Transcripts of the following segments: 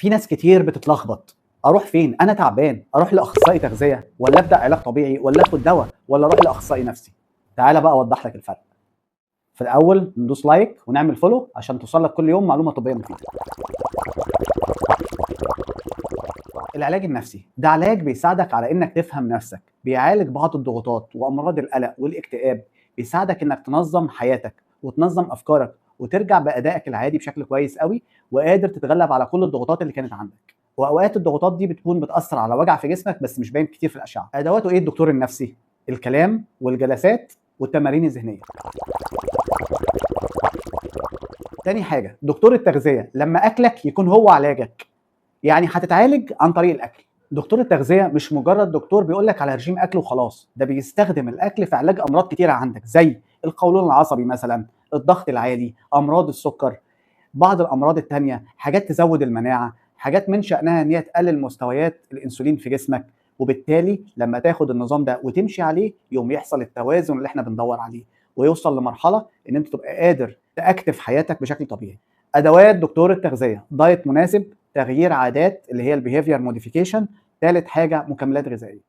في ناس كتير بتتلخبط، اروح فين؟ انا تعبان، اروح لاخصائي تغذيه ولا ابدا علاج طبيعي ولا اخد دواء ولا اروح لاخصائي نفسي؟ تعالى بقى اوضح لك الفرق. في الاول ندوس لايك ونعمل فولو عشان توصل لك كل يوم معلومه طبيه مفيده. العلاج النفسي ده علاج بيساعدك على انك تفهم نفسك، بيعالج بعض الضغوطات وامراض القلق والاكتئاب، بيساعدك انك تنظم حياتك وتنظم افكارك وترجع بادائك العادي بشكل كويس قوي وقادر تتغلب على كل الضغوطات اللي كانت عندك. واوقات الضغوطات دي بتكون بتاثر على وجع في جسمك بس مش باين كتير في الاشعه. ادواته ايه الدكتور النفسي؟ الكلام والجلسات والتمارين الذهنيه. تاني حاجه دكتور التغذيه لما اكلك يكون هو علاجك، يعني هتتعالج عن طريق الاكل. دكتور التغذيه مش مجرد دكتور بيقول لك على رجيم اكل وخلاص، ده بيستخدم الاكل في علاج امراض كتيره عندك زي القولون العصبي مثلا، الضغط العالي، امراض السكر، بعض الامراض التانية، حاجات تزود المناعه، حاجات من شانها ان هي تقلل مستويات الانسولين في جسمك. وبالتالي لما تاخد النظام ده وتمشي عليه يوم يحصل التوازن اللي احنا بندور عليه، ويوصل لمرحله ان انت تبقى قادر تاكتف حياتك بشكل طبيعي. ادوات دكتور التغذيه: دايت مناسب، تغيير عادات اللي هي البيهيفير موديفيكيشن، ثالث حاجه مكملات غذائيه.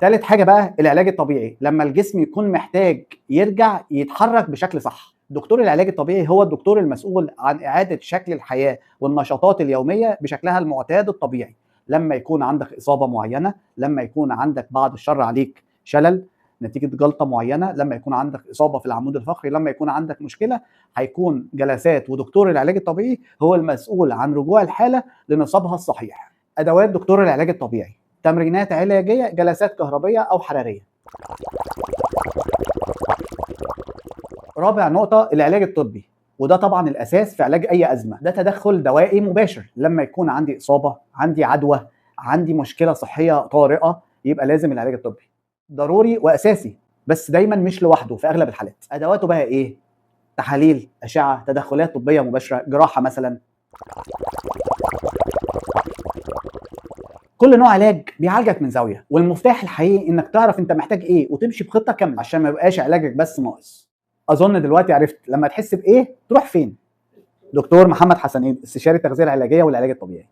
ثالث حاجه بقى العلاج الطبيعي، لما الجسم يكون محتاج يرجع يتحرك بشكل صح. دكتور العلاج الطبيعي هو الدكتور المسؤول عن اعاده شكل الحياه والنشاطات اليوميه بشكلها المعتاد الطبيعي. لما يكون عندك اصابه معينه، لما يكون عندك بعد الشر عليك شلل نتيجه جلطه معينه، لما يكون عندك اصابه في العمود الفقري، لما يكون عندك مشكله، هيكون جلسات ودكتور العلاج الطبيعي هو المسؤول عن رجوع الحاله لنصابها الصحيح. ادوات دكتور العلاج الطبيعي: تمرينات علاجيه، جلسات كهربيه او حراريه. رابع نقطه العلاج الطبي، وده طبعا الاساس في علاج اي ازمه. ده تدخل دوائي مباشر. لما يكون عندي اصابه، عندي عدوى، عندي مشكله صحيه طارئه، يبقى لازم العلاج الطبي ضروري واساسي، بس دايما مش لوحده في اغلب الحالات. ادواته بقى ايه؟ تحاليل، اشعه، تدخلات طبيه مباشره، جراحه مثلا. كل نوع علاج بيعالجك من زاويه، والمفتاح الحقيقي انك تعرف انت محتاج ايه وتمشي بخطه كامله عشان ما يبقاش علاجك بس ناقص. اظن دلوقتي عرفت لما تحس بايه تروح فين. دكتور محمد حسنين، استشاري التغذيه العلاجيه والعلاج الطبيعي.